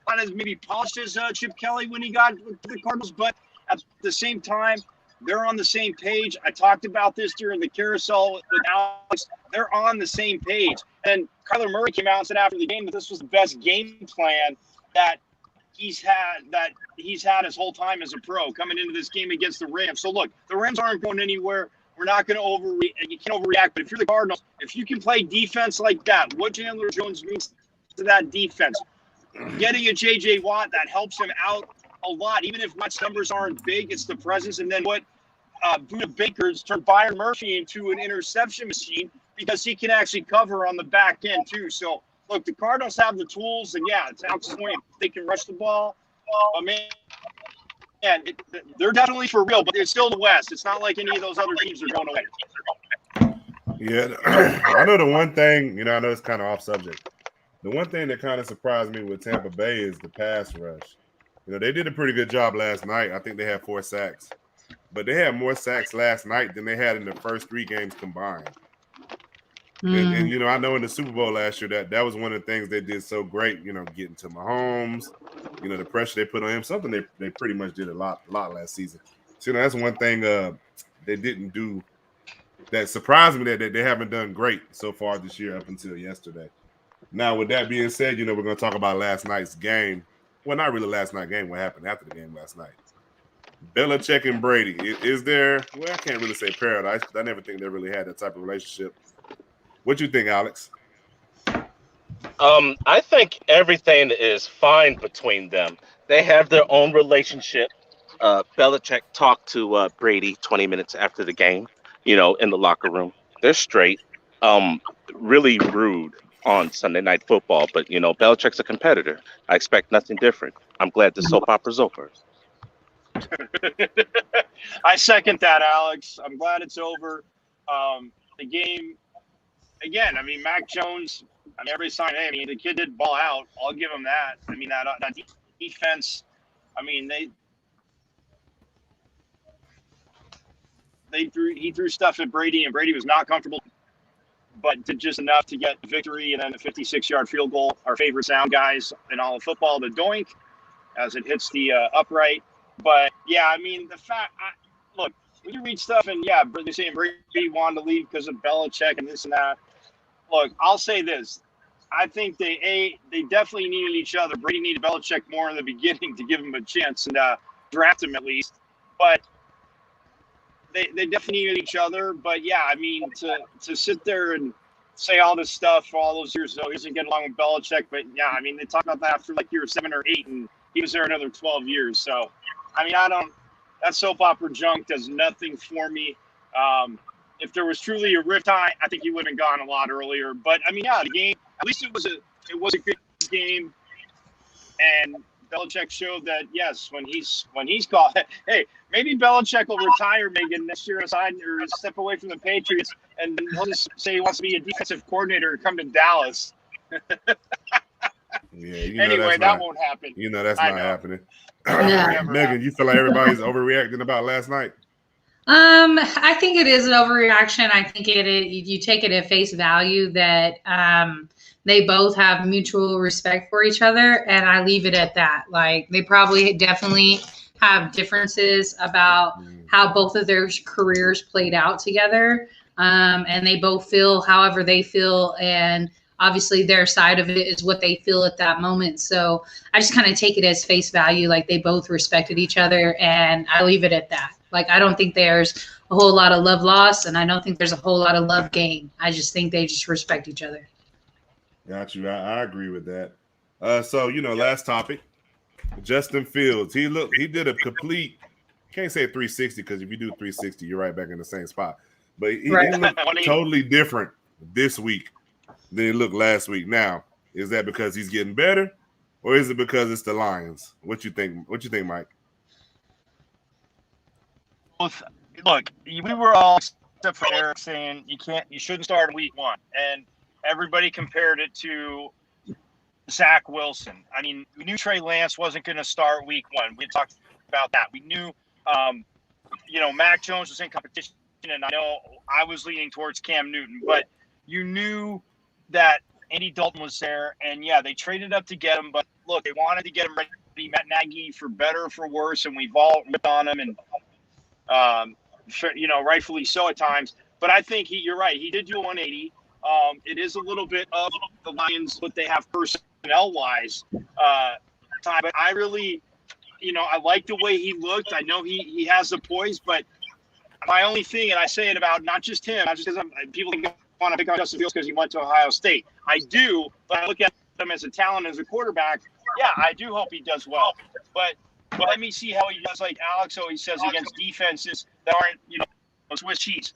not as maybe polished as Chip Kelly when he got to the Cardinals, but at the same time, they're on the same page. I talked about this during the carousel with Alex. They're on the same page. And Kyler Murray came out and said after the game that this was the best game plan that he's had his whole time as a pro coming into this game against the Rams. So look, the Rams aren't going anywhere. We're not going to you can't overreact. But if you're the Cardinals, if you can play defense like that, what Chandler Jones means to that defense, getting a J.J. Watt, that helps him out a lot. Even if Watt's numbers aren't big, it's the presence. And then what Buda Baker's turned Byron Murphy into an interception machine because he can actually cover on the back end too. So look, the Cardinals have the tools, and yeah, it's Alex's point. They can rush the ball. But man, they're definitely for real, but they're still the West. It's not like any of those other teams are going away. Yeah, I know the one thing, you know, I know it's kind of off subject. The one thing that kind of surprised me with Tampa Bay is the pass rush. You know, they did a pretty good job last night. I think they had 4 sacks. But they had more sacks last night than they had in the first 3 games combined. And you know, I know in the Super Bowl last year that was one of the things they did so great, you know, getting to Mahomes, you know, the pressure they put on him, something they pretty much did a lot last season. So, you know, that's one thing they didn't do that surprised me that they haven't done great so far this year up until yesterday. Now, with that being said, you know, we're going to talk about last night's game. Well, not really last night's game, what happened after the game last night. Belichick and Brady. Is there, well, I can't really say paradise because I never think they really had that type of relationship. What do you think, Alex? I think everything is fine between them. They have their own relationship. Belichick talked to Brady 20 minutes after the game, you know, in the locker room. They're straight. Really rude on Sunday Night Football, but, you know, Belichick's a competitor. I expect nothing different. I'm glad the soap opera's over. I second that, Alex. I'm glad it's over. The game, again, I mean, Mac Jones, I mean, everybody's saying, hey, I mean, the kid did ball out. I'll give him that. I mean, that defense, I mean, he threw stuff at Brady, and Brady was not comfortable, but did just enough to get the victory, and then a 56-yard field goal. Our favorite sound guys in all of football, the doink. as it hits the upright. But yeah, I mean, look, when you read stuff and yeah, they're saying Brady wanted to leave because of Belichick and this and that. Look, I'll say this. I think they definitely needed each other. Brady needed Belichick more in the beginning to give him a chance and draft him at least. But they definitely needed each other. But yeah, I mean, to sit there and say all this stuff for all those years, he doesn't get along with Belichick. But yeah, I mean, they talked about that after like year 7 or 8, and he was there another 12 years. So, I mean, that soap opera junk does nothing for me. If there was truly a rift, I think he would have gone a lot earlier. But I mean, yeah, the game, at least it was a good game, and Belichick showed that yes, when he's called, hey, maybe Belichick will retire Megan next year aside or step away from the Patriots, and he'll just say he wants to be a defensive coordinator and come to Dallas. Yeah, anyway, that won't happen. You know that's not happening. Yeah. Megan, you feel like everybody's overreacting about last night? I think it is an overreaction. I think you take it at face value that they both have mutual respect for each other, and I leave it at that. Like, they probably definitely have differences about how both of their careers played out together, and they both feel however they feel, and obviously their side of it is what they feel at that moment. So I just kind of take it as face value, like they both respected each other, and I leave it at that. Like, I don't think there's a whole lot of love lost, and I don't think there's a whole lot of love gained. I just think they just respect each other. Got you. I agree with that. So, last topic, Justin Fields. He did a complete, can't say 360 because if you do 360, you're right back in the same spot. But he looked totally different this week than he looked last week. Now, is that because he's getting better, or is it because it's the Lions? What you think? What you think, Mike? Look, we were all, except for Eric, saying you shouldn't start week 1, and everybody compared it to Zach Wilson. I mean, we knew Trey Lance wasn't going to start week 1. We talked about that. We knew, Mac Jones was in competition, and I know I was leaning towards Cam Newton, but you knew that Andy Dalton was there, and yeah, they traded up to get him, but look, they wanted to get him ready. Matt Nagy, for better or for worse, and we've all ripped on him, and rightfully so at times. But I think you're right. He did do a 180. It is a little bit of the Lions, what they have personnel-wise time. But I really, I like the way he looked. I know he has the poise, but my only thing, and I say it about not just him, not just because people want to pick on Justin Fields because he went to Ohio State. I do, but I look at him as a talent, as a quarterback. Yeah, I do hope he does well. But let me see how he does, like Alex always says, against defenses that aren't, Swiss cheese.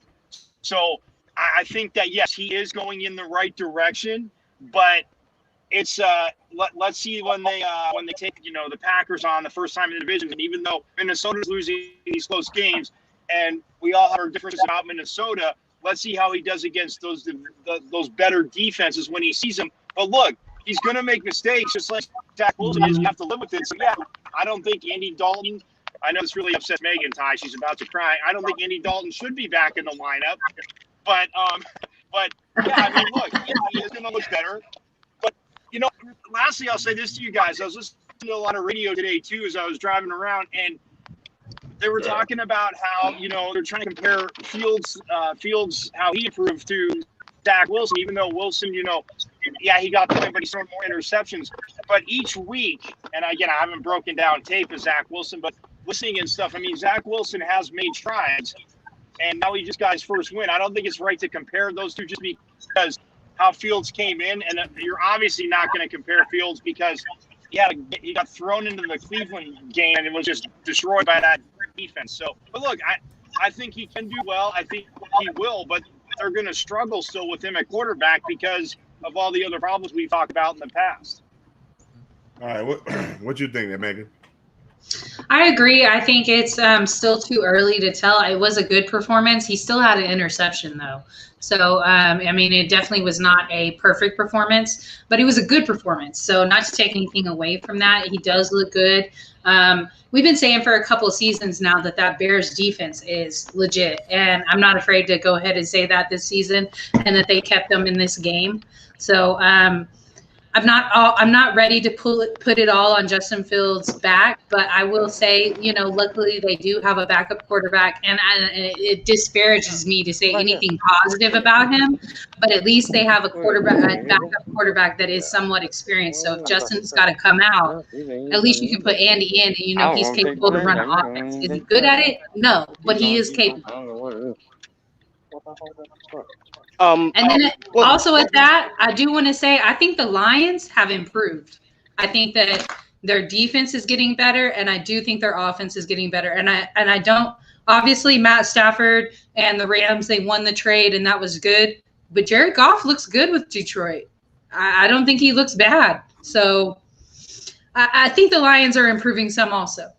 So I think that, yes, he is going in the right direction, but it's let's see when they take, the Packers on the first time in the division. And even though Minnesota's losing these close games, and we all have our differences about Minnesota, let's see how he does against those better defenses when he sees them. But look, he's going to make mistakes, just like Zach Wilson is. You have to live with it. So, yeah, I don't think Andy Dalton – I know this really upsets Megan, Ty. She's about to cry. I don't think Andy Dalton should be back in the lineup. But yeah, I mean, look, he is going to look better. But, lastly, I'll say this to you guys. I was listening to a lot of radio today, too, as I was driving around, and they were talking about how, they're trying to compare Fields, how he improved to Zach Wilson, even though Wilson, yeah, he got the win, but he's throwing more interceptions. But each week, and again, I haven't broken down tape of Zach Wilson, but listening and stuff, I mean, Zach Wilson has made strides, and now he just got his first win. I don't think it's right to compare those two just because how Fields came in, and you're obviously not going to compare Fields because he got thrown into the Cleveland game and it was just destroyed by that defense. So, but look, I think he can do well. I think he will, but they're going to struggle still with him at quarterback because of all the other problems we've talked about in the past. All right, what you think, Megan? I agree. I think it's still too early to tell. It was a good performance. He still had an interception, though. So, it definitely was not a perfect performance, but it was a good performance. So not to take anything away from that, he does look good. We've been saying for a couple of seasons now that Bears defense is legit, and I'm not afraid to go ahead and say that this season and that they kept them in this game. So, I'm not ready to put it all on Justin Fields' back, but I will say, luckily they do have a backup quarterback, and it disparages me to say anything positive about him, but at least they have a backup quarterback that is somewhat experienced. So if Justin's got to come out, at least you can put Andy in, and he's capable to run an offense. Is he good at it? No, but he is capable. And then also with that, I do want to say I think the Lions have improved. I think that their defense is getting better, and I do think their offense is getting better. And I don't obviously Matt Stafford and the Rams, they won the trade, and that was good. But Jared Goff looks good with Detroit. I don't think he looks bad. So I think the Lions are improving some also.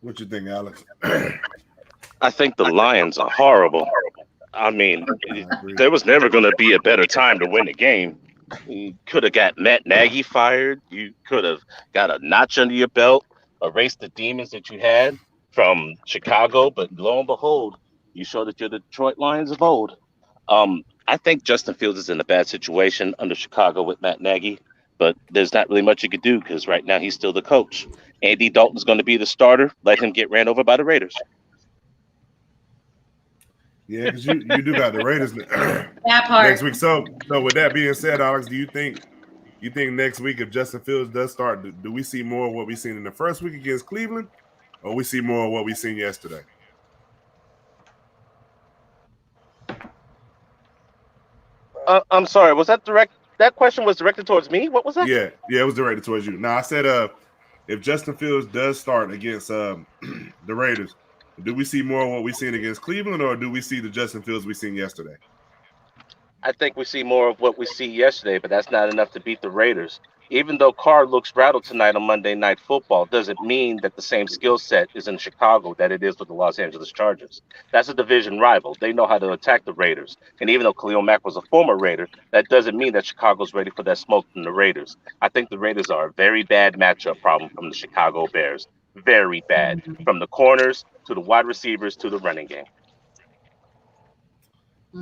What you think, Alex? I think the Lions are horrible. I mean, there was never going to be a better time to win the game. You could have got Matt Nagy fired. You could have got a notch under your belt, erased the demons that you had from Chicago. But lo and behold, you showed that you're the Detroit Lions of old. I think Justin Fields is in a bad situation under Chicago with Matt Nagy, but there's not really much you could do because right now he's still the coach. Andy Dalton's going to be the starter. Let him get ran over by the Raiders. Yeah, because you do got the Raiders that part next week. So with that being said, Alex, do you think next week if Justin Fields does start, do we see more of what we seen in the first week against Cleveland, or we see more of what we seen yesterday? I'm sorry. Was that direct? That question was directed towards me. What was that? Yeah, it was directed towards you. Now I said, if Justin Fields does start against the Raiders, do we see more of what we seen against Cleveland, or do we see the Justin Fields we seen yesterday? I think we see more of what we see yesterday, but that's not enough to beat the Raiders. Even though Carr looks rattled tonight on Monday Night Football, doesn't mean that the same skill set is in Chicago that it is with the Los Angeles Chargers. That's a division rival. They know how to attack the Raiders. And even though Khalil Mack was a former Raider, that doesn't mean that Chicago's ready for that smoke from the Raiders. I think the Raiders are a very bad matchup problem from the Chicago Bears. Very bad. From the corners to the wide receivers to the running game.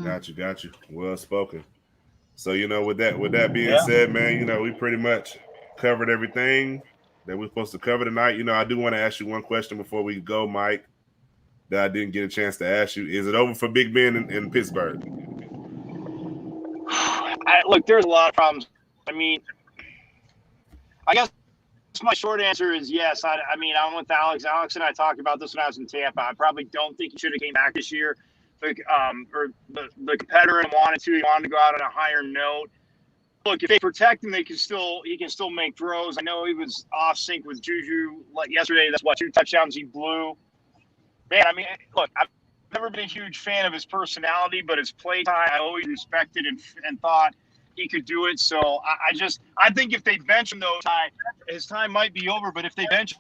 Got you. Well spoken. So, with that being said, man, we pretty much covered everything that we're supposed to cover tonight. I do want to ask you one question before we go, Mike, that I didn't get a chance to ask you. Is it over for Big Ben in Pittsburgh? Look, there's a lot of problems. I mean, I guess my short answer is yes. I mean, I'm with Alex. Alex and I talked about this when I was in Tampa. I probably don't think he should have came back this year. Or the competitor wanted to go out on a higher note. Look, if they protect him, he can still make throws. I know he was off sync with Juju like yesterday. That's 2 touchdowns he blew. Man, I mean, look, I've never been a huge fan of his personality, but his play time I always respected and thought he could do it. So I think if they bench him though, his time might be over. But if they bench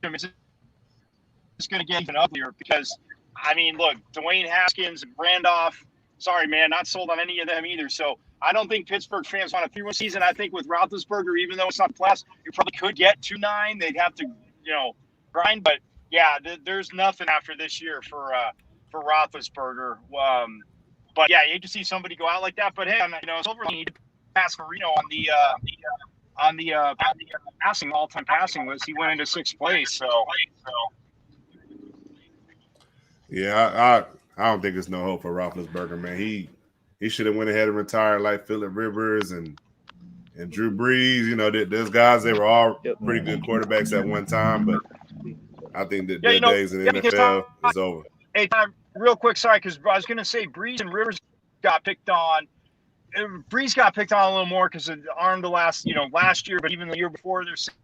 him, it's going to get even uglier because. I mean, look, Dwayne Haskins and Randolph, sorry, man, not sold on any of them either. So I don't think Pittsburgh fans want a 3-1 season. I think with Roethlisberger, even though it's not playoffs, you probably could get 2-9. They'd have to, grind. But, yeah, there's nothing after this year for Roethlisberger. But, yeah, you hate to see somebody go out like that. But, hey, it's over. You need to pass Marino on the passing, all-time passing list. He went into 6th place. So. Yeah, I don't think there's no hope for Roethlisberger, man. He should have went ahead and retired like Phillip Rivers and Drew Brees. Those guys, they were all pretty good quarterbacks at one time, but I think that their days in the NFL is over. Hey, Tom, real quick, sorry, because I was going to say Brees and Rivers got picked on. Brees got picked on a little more because of the arm to last year, but even the year before, they're saying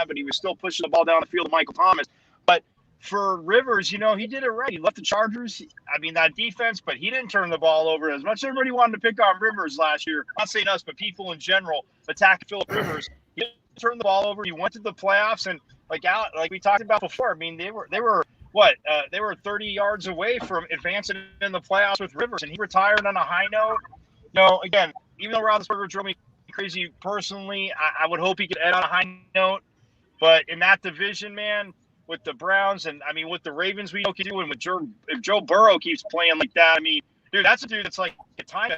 but he was still pushing the ball down the field to Michael Thomas. But for Rivers, he did it right. He left the Chargers. I mean, that defense, but he didn't turn the ball over as much. Everybody wanted to pick on Rivers last year. I'm not saying us, but people in general attacked Phillip Rivers. He didn't turn the ball over. He went to the playoffs, and like we talked about before. I mean, they were 30 yards away from advancing in the playoffs with Rivers, and he retired on a high note. Again, even though Roethlisberger drove me crazy personally, I would hope he could end on a high note. But in that division, man, with the Browns and, with the Ravens we know can do, and with if Joe Burrow keeps playing like that, dude, that's a dude that's like a time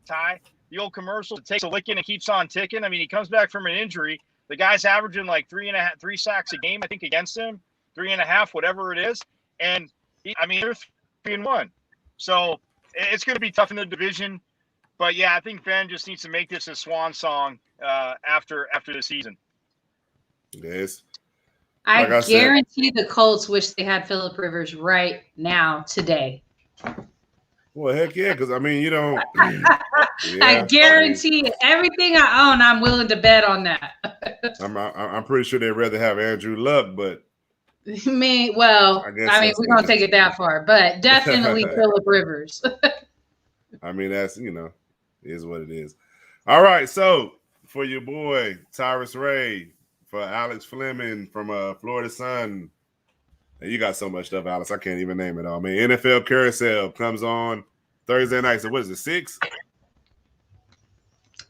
Ty. the old commercial, it takes a licking and keeps on ticking. I mean, he comes back from an injury. The guy's averaging like 3 sacks a game, I think, against him, 3.5, whatever it is. And they're 3-1. So it's going to be tough in the division. But yeah, I think Ben just needs to make this a swan song after the season. Yes. I guarantee the Colts wish they had Phillip Rivers right now, today. Well, heck yeah, because yeah, I guarantee it. Everything I own, I'm willing to bet on that. I'm pretty sure they'd rather have Andrew Luck, but we're gonna take it that far, but definitely Phillip Rivers. That's is what it is. All right, so for your boy Tyrus Ray, for Alex Fleming from Florida Sun. You got so much stuff, Alex. I can't even name it all. NFL Carousel comes on Thursday night. So what is it, 6?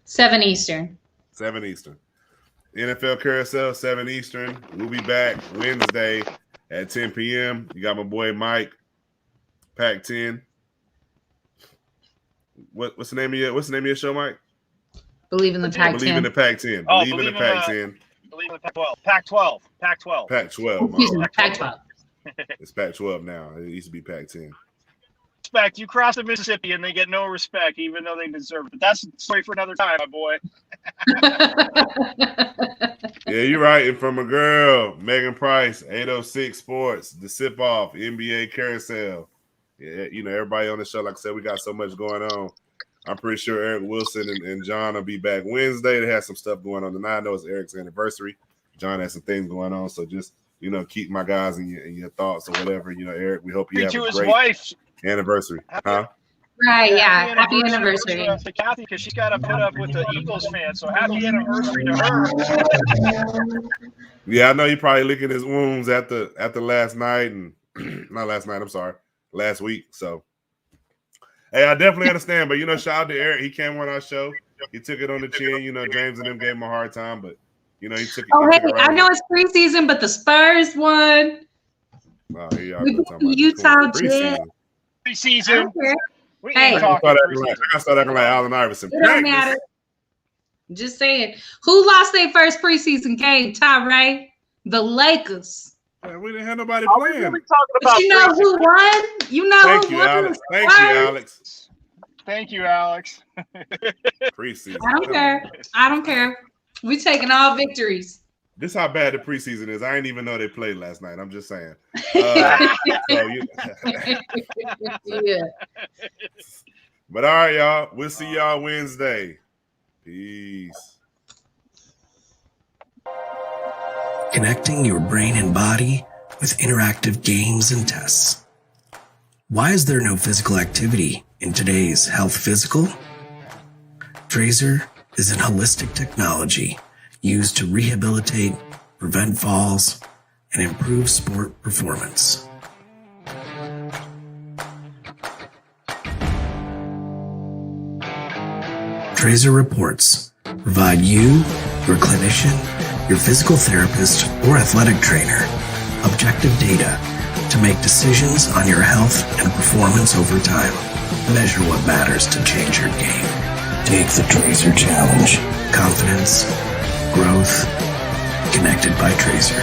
7 Eastern. 7 Eastern. NFL Carousel, 7 Eastern. We'll be back Wednesday at 10 p.m. You got my boy Mike, Pac-10. What's the name of your show, Mike? Believe in the Pac-10. Believe in the Pac-10. Oh, Believe in the Pac-10. Believe in the Pac-12. Pac-12. Pac-12. Pac-12. It's Pac-12 now. It used to be Pac-10. Respect. You cross the Mississippi and they get no respect, even though they deserve it. But that's a story for another time, my boy. Yeah, you're right. And from a girl, Megan Price, 806 Sports, the Sip Off, NBA Carousel. Yeah, everybody on the show, like I said, we got so much going on. I'm pretty sure Eric Wilson and John will be back Wednesday. They have some stuff going on tonight. I know it's Eric's anniversary. John has some things going on, so just keep my guys in your thoughts or whatever. Eric, we hope you have a great anniversary. Huh? Right, yeah. Happy anniversary. To Kathy, because she's got to put up with the Eagles fans. So happy anniversary to her. Yeah, I know you're probably licking his wounds after last night and not last night. I'm sorry, last week. So, hey, I definitely understand. But shout out to Eric. He came on our show. He took it on the chin. James and them gave him a hard time, but he took it. Oh, hey, I know it's preseason, but the Spurs won. Oh, we beat the Utah Jazz. Preseason. Hey, I started acting like Allen Iverson. It don't matter. Just saying. Who lost their first preseason game, Ty Ray? The Lakers. Man, we didn't have nobody playing. Really talking about you know who won? You know Thank who you, won? Alex. Thank you, Alex. Thank you, Alex. Preseason. I don't care. We're taking all victories. This is how bad the preseason is. I didn't even know they played last night. I'm just saying. Yeah. But all right, y'all. We'll see y'all Wednesday. Peace. Connecting your brain and body with interactive games and tests. Why is there no physical activity in today's health physical? Trazer is an holistic technology used to rehabilitate, prevent falls, and improve sport performance. Trazer reports provide you, your clinician, your physical therapist, or athletic trainer objective data to make decisions on your health and performance over time. Measure what matters to change your game. Take the Trazer Challenge. Confidence, growth, connected by Trazer.